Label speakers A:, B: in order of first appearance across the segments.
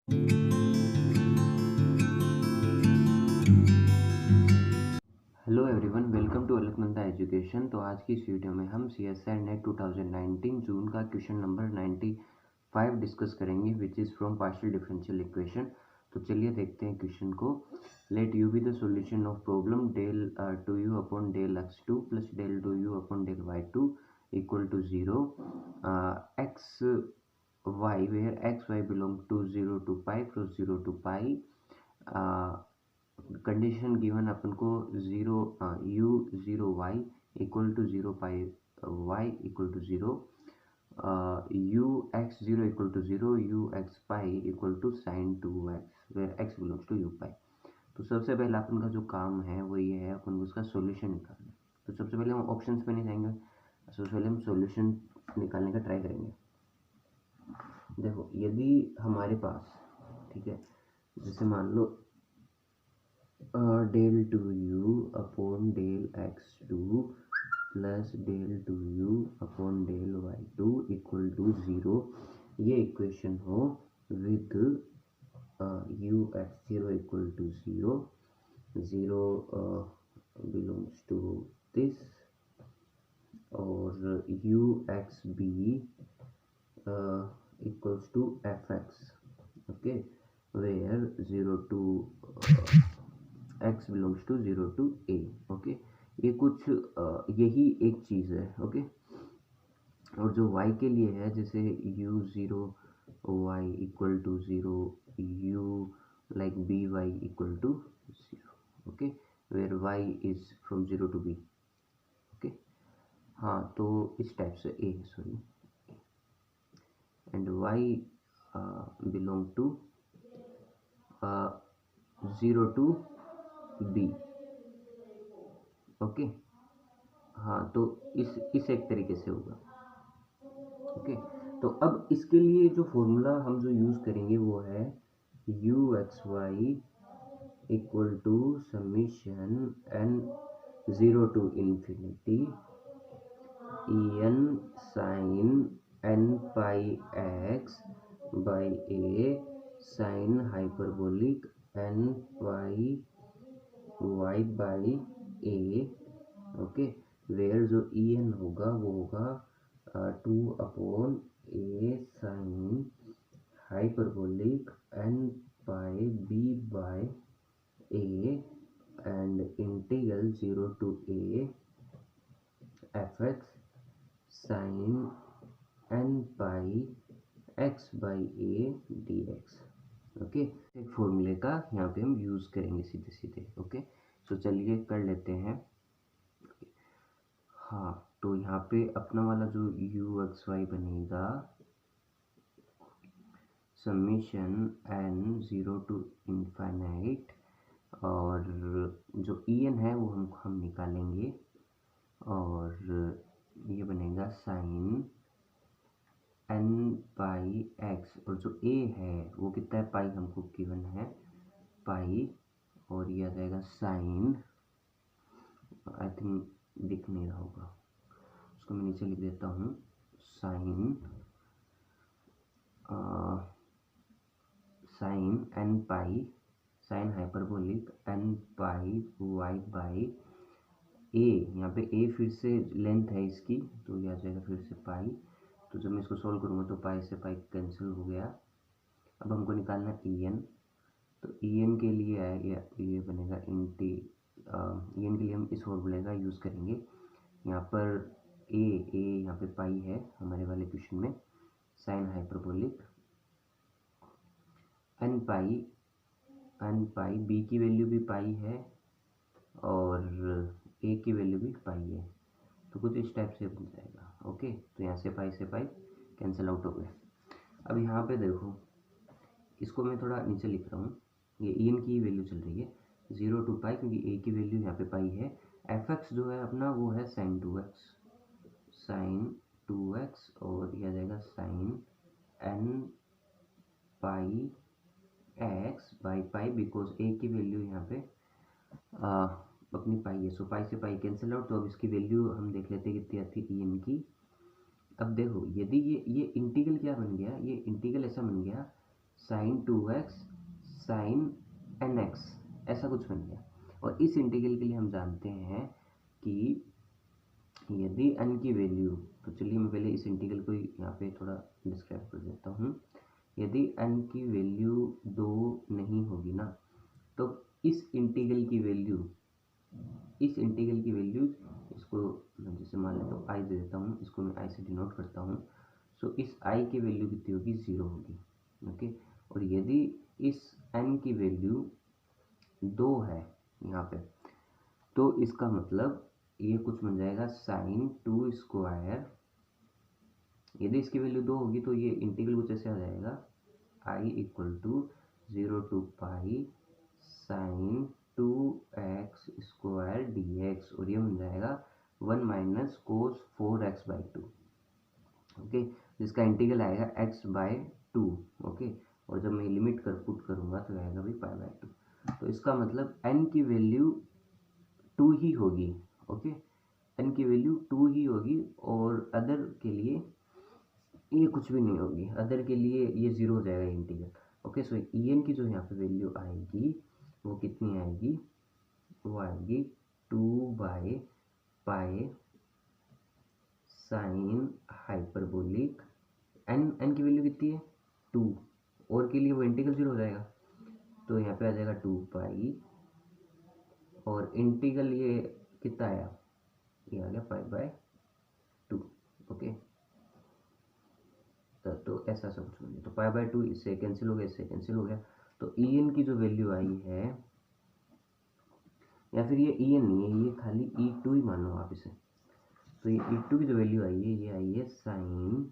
A: Hello everyone, welcome to Alaknanda education. तो आज की इस वीडियो में हम CSIR नेट 2019 जून का क्वेश्चन नंबर 95 डिस्कस करेंगे, which is from partial differential equation. तो चलिए देखते हैं क्वेश्चन को। Let u be the solution of problem del two u upon del x2 plus del two u upon del y2 equal to 0 x y where x y belong to 0 to pi cross 0 to pi। Condition given अपन को u 0 y equal to 0 pi y equal to 0, u x 0 equal to 0, u x pi equal to sine 2x where x belongs to u pi. तो सबसे पहले अपन का जो काम है वो ये है, अपन को उसका सॉल्यूशन निकालना है। तो सबसे पहले हम ऑप्शंस पे नहीं जाएंगे, सबसे पहले हम सॉल्यूशन निकालने का ट्राई करेंगे। देखो, यदि हमारे पास, ठीक है, जैसे मान लो del two u upon del x2 plus del two u upon del y2 equal to 0, ये इक्वेशन हो with u x 0 equal to 0, 0 belongs to this, और u x b equals to fx, okay, where 0 to x belongs to 0 to a, okay. ये कुछ यही एक चीज़ है, okay. और जो y के लिए है, जैसे u 0 y equal to 0, u like b y equal to 0, okay, where y is from 0 to b, okay. हाँ, तो इस टाइप से a, sorry, and y belong to 0 to b, okay. हाँ, तो इस एक तरीके से होगा, ओके। तो अब इसके लिए जो फॉर्मूला हम जो यूज़ करेंगे वो है u x y equal to summation n 0 to infinity e n sine n pi x by a sine hyperbolic n pi y by a, okay, where जो ई एन होगा वो होगा 2 upon a sine hyperbolic n pi b by a and integral 0 to a F X sine n pi x by a D X, okay. एक फॉर्मूले का यहाँ पे हम यूज़ करेंगे सीधे सीधे, ओके। सो चलिए कर लेते हैं। हाँ, तो यहाँ पे अपना वाला जो u x y बनेगा समीशन n 0 टू इनफाइनाइट, और जो ई एन है वो हम निकालेंगे, और ये बनेगा साइन n पाई x, और जो a है वो कितना है, पाई हमको गिवन है, पाई, और ये आ जाएगा साइन, आई थिंक दिख नहीं रहा होगा, उसको मैं नीचे लिख देता हूँ, sine sine n pi sine hyperbolic n pi y by a, यहाँ पे a फिर से लेंथ है इसकी, तो ये आ जाएगा फिर से पाई। तो जब मैं इसको सॉल्व करूँगा तो पाई से पाई कैंसिल हो गया। अब हमको निकालना है ई एन। तो ई एन के लिए है ये बनेगा ई एन के लिए हम इस फॉर्मूले का यूज़ करेंगे। यहाँ पर ए यहाँ पे पाई है हमारे वाले क्वेश्चन में, साइन हाइपरबोलिक एन पाई बी की वैल्यू भी पाई है और ए की वैल्यू भी पाई है, तो कुछ इस टाइप से बन जाएगा, ओके। तो यहाँ से पाई कैंसिल आउट हो गए। अब यहाँ पे देखो, इसको मैं थोड़ा नीचे लिख रहा हूँ, ये ई एन की वैल्यू चल रही है 0 टू पाई, क्योंकि ए की वैल्यू यहाँ पे पाई है। एफ एक्स जो है अपना वो है साइन 2x, और यह आ जाएगा sine n pi x by pi, because a की वैल्यू यहाँ पे अपनी पाई है, सो पाई से पाई कैंसिल आउट। तो अब इसकी वैल्यू हम देख लेते हैं कितनी आती है ई एन की। अब देखो, यदि ये इंटीग्रल क्या बन गया, ये इंटीग्रल ऐसा बन गया साइन 2x साइन nx, ऐसा कुछ बन गया। और इस इंटीग्रल के लिए हम जानते हैं कि यदि n की वैल्यू, तो चलिए मैं पहले इस इंटीग्रल को यहाँ पे थोड़ा डिस्क्राइब कर देता हूँ। यदि n की वैल्यू 2 नहीं होगी ना, तो इस इंटीग्रल की वैल्यू, इसको मैं जैसे मान लेता हूँ i दे देता हूँ, इसको मैं i से डिनोट करता हूँ। सो इस i की वैल्यू कितनी होगी, 0 होगी। ओके, और यदि इस n की वैल्यू 2 है यहाँ पे, तो इसका मतलब ये कुछ बन जाएगा साइन 2 स्क्वायर। यदि इसकी वैल्यू 2 होगी तो ये इंटीग्रल कुछ ऐसे आ जाएगा, i equal to 0 to pi sine 2x square dx, और ये बन जाएगा 1 माइनस कोस 4x/2। ओके, जिसका इंटीग्रल आएगा x/2। ओके, और जब मैं लिमिट पुट करूँगा तो आएगा भी π/2। तो इसका मतलब n की वैल्यू 2 ही होगी। ओके, n की वैल्यू 2 ही होगी, और अदर के लिए ये कुछ भी नहीं होगी, अदर के लिए ये 0 हो जाएगा इंटीग्रल। ओके, सो en की जो यहाँ पे वैल्यू आएगी वो कितनी आएगी, वो आएगी 2/पाई साइन हाइपरबोलिक n की वैल्यू कितनी है, 2, और के लिए वो इंटीग्रल 0 हो जाएगा। तो यहाँ पे आ जाएगा 2 पाई, और इंटीग्रल ये कितना आया, ये आ गया π/2। ओके, तो ऐसा सब कुछ बन, तो π/2 इससे कैंसिल हो गया, इससे कैंसिल हो गया। तो en की जो वैल्यू आई है, या फिर ये en नहीं है, ये खाली e2 ही मान लो आप इसे। तो ये e2 की जो वैल्यू आई है, ये आई है साइन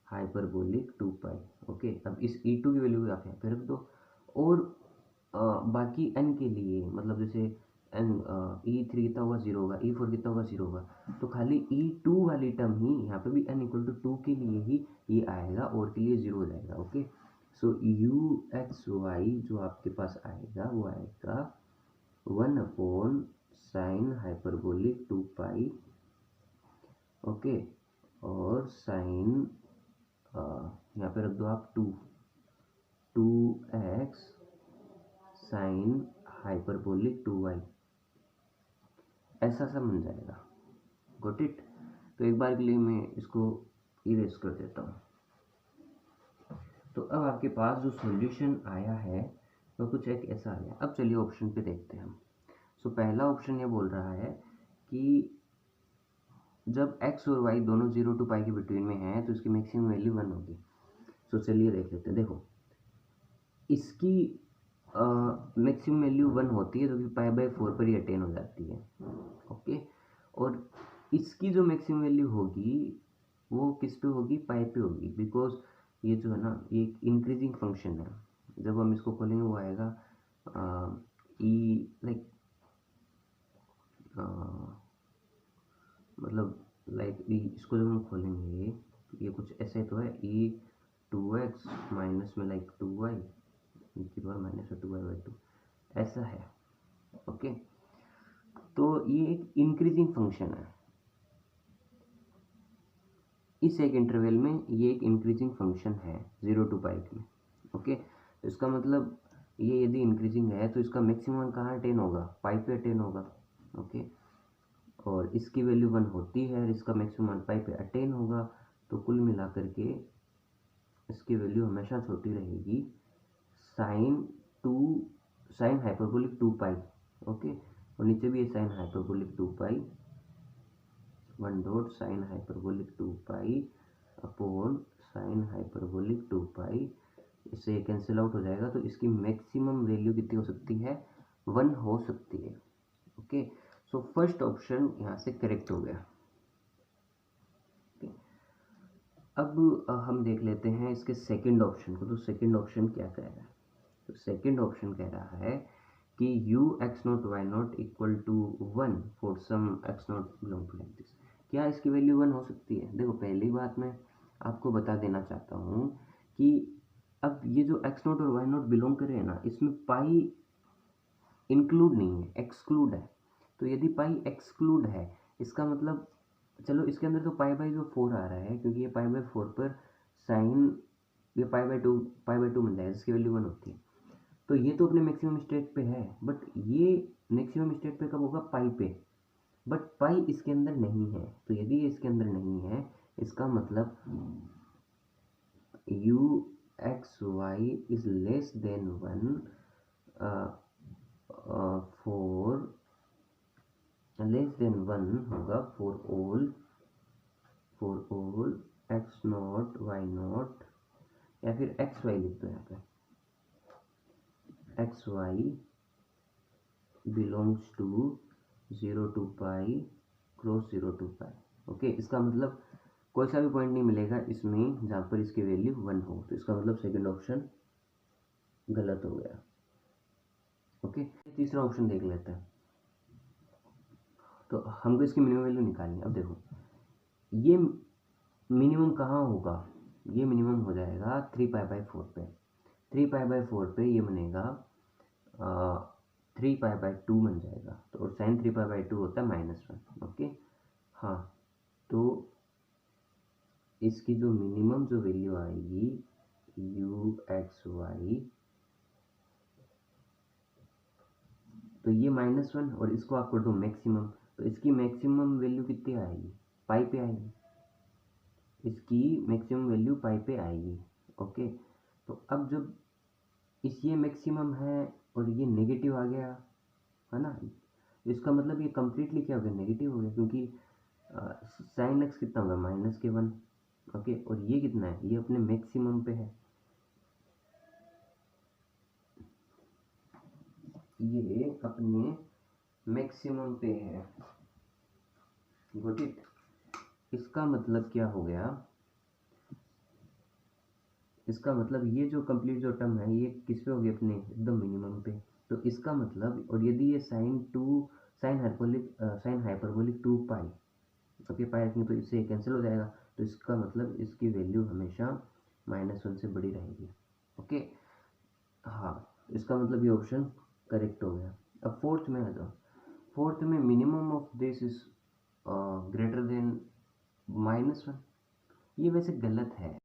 A: हाइपरबोलिक 2 पाई। ओके, अब इस e2 की वैल्यू आप यहाँ पे रख दो, और बाकी n के लिए, मतलब जैसे n e3 कितना होगा, 0 होगा, e4 कितना होगा, 0 होगा, तो खाली e2 वाली टर्म ही यहाँ पे भी n इक्वल टू 2 के लिए ही ये आएगा, और के लिए 0 हो जाएगा। ओके, सो u(x,y) जो आपके पास आएगा वो आएगा 1 साइन हाइपरबोलिक 2 पाई। ओके, और साइन यहाँ पे रख दो आप 2x साइन हाइपरबोलिक 2y, ऐसा सा बन जाएगा। Got it. तो एक बार के लिए मैं इसको इरेज कर देता हूँ। तो अब आपके पास जो सॉल्यूशन आया है वो कुछ एक ऐसा आ गया। अब चलिए ऑप्शन पे देखते हैं हम। सो पहला ऑप्शन ये बोल रहा है कि जब x और y दोनों 0 टू पाई के बिटवीन में है तो इसकी मैक्सिमम वैल्यू 1 होगी। सो चलिए देख लेते हैं। देखो, इसकी मैक्सिमम वैल्यू 1 होती है, जो कि π/4 पर ही अटेन हो जाती है। ओके, और इसकी जो मैक्सिमम वैल्यू होगी वो किस पे होगी, पाई पे होगी, बिकॉज ये जो है ना, ये एक इंक्रीजिंग फंक्शन है। जब हम इसको खोलेंगे वो आएगा मतलब इसको जब हम खोलेंगे तो ये कुछ ऐसे तो है, e2x माइनस में 2y की पावर -2y/2, ऐसा है। ओके, तो ये एक इंक्रीजिंग फंक्शन है। इस एक इंटरवल में ये एक इंक्रीजिंग फंक्शन है 0 टू पाई में। ओके, तो इसका मतलब ये यदि इंक्रीजिंग है तो इसका मैक्सिमम कहाँ अटेन होगा, पाई पे अटेन होगा। ओके, और इसकी वैल्यू 1 होती है और इसका मैक्सिमम पाई पे अटेन होगा, तो कुल मिला करके इसकी वैल्यू हमेशा छोटी रहेगी साइन हाइपरबोलिक 2 पाई। ओके, और नीचे भी ये साइन हाइपरबोलिक 2 पाई, 1 dot sine hyperbolic 2 pi upon sine hyperbolic 2 पाई, इससे कैंसिल आउट हो जाएगा। तो इसकी मैक्सिमम वैल्यू कितनी हो सकती है, 1 हो सकती है। ओके, सो फर्स्ट ऑप्शन यहाँ से करेक्ट हो गया। अब हम देख लेते हैं इसके सेकंड ऑप्शन को। तो सेकंड ऑप्शन क्या कह रहा है, तो सेकंड ऑप्शन कह रहा है कि u(x0, y0) equal to 1 for some x0 belong to like this. क्या इसकी वैल्यू 1 हो सकती है? देखो, पहली बात मैं आपको बता देना चाहता हूँ कि अब ये जो x0 और y0 बिलोंग कर रहे हैं ना, इसमें पाई इंक्लूड नहीं है, एक्सक्लूड है। तो यदि पाई एक्सक्लूड है, इसका मतलब, चलो इसके अंदर तो π/4 आ रहा है, क्योंकि ये π/4 पर साइन ये पाई बाई टू मिल जाएगा जिसकी वैल्यू 1 होती है। तो ये तो अपने मैक्सिमम स्टेट पे है, बट ये मैक्सिमम स्टेट पे कब होगा, पाई पे, बट पाई इसके अंदर नहीं है। तो यदि ये इसके अंदर नहीं है, इसका मतलब u X Y is less than 1 for less than 1 होगा for all X not Y not, या फिर एक्स वाई लिख दो यहाँ पे, X Y belongs to 0 to pi cross 0 to pi. Okay, इसका मतलब कोई सा भी पॉइंट नहीं मिलेगा इसमें जहाँ पर इसकी वैल्यू 1 हो, तो इसका मतलब सेकंड ऑप्शन गलत हो गया। ओके, तीसरा ऑप्शन देख लेते हैं। तो हमको इसकी मिनिमम वैल्यू निकालनी है। अब देखो ये मिनिमम कहाँ होगा, ये मिनिमम हो जाएगा 3 पाई बाई 4 पे। 3 पाई बाई 4 पे ये बनेगा 3 पाई बाई 2 बन जाएगा। तो और साइन 3 पाई बाई 2 होता है -1। ओके, हाँ, तो इसकी जो मिनिमम जो वैल्यू आएगी u एक्स वाई, तो ये -1 और इसको आप कर दो मैक्सिमम, तो इसकी मैक्सिमम वैल्यू कितनी आएगी, पाई पे आएगी, इसकी मैक्सिमम वैल्यू पाई पे आएगी। ओके, तो अब जब ये मैक्सिमम है और ये नेगेटिव आ गया है ना, इसका मतलब ये कम्प्लीटली क्या हो गया, नेगेटिव हो गया, क्योंकि साइन एक्स कितना होगा, -1। ओके, और ये कितना है, ये अपने मैक्सिमम पे है, ये अपने मैक्सिमम पे है। Got it. इसका मतलब क्या हो गया, इसका मतलब ये जो कंप्लीट जो टर्म है ये किस पे हो गया, अपने एकदम मिनिमम पे। तो इसका मतलब, और यदि ये साइन हाइपरबोलिक 2 पाई, ओके, पाई रखेंगे तो इससे कैंसिल हो जाएगा, तो इसका मतलब इसकी वैल्यू हमेशा -1 से बड़ी रहेगी। ओके, हाँ, इसका मतलब ये ऑप्शन करेक्ट हो गया। अब फोर्थ में आ जाओ। फोर्थ में minimum of this is greater than -1, ये वैसे गलत है।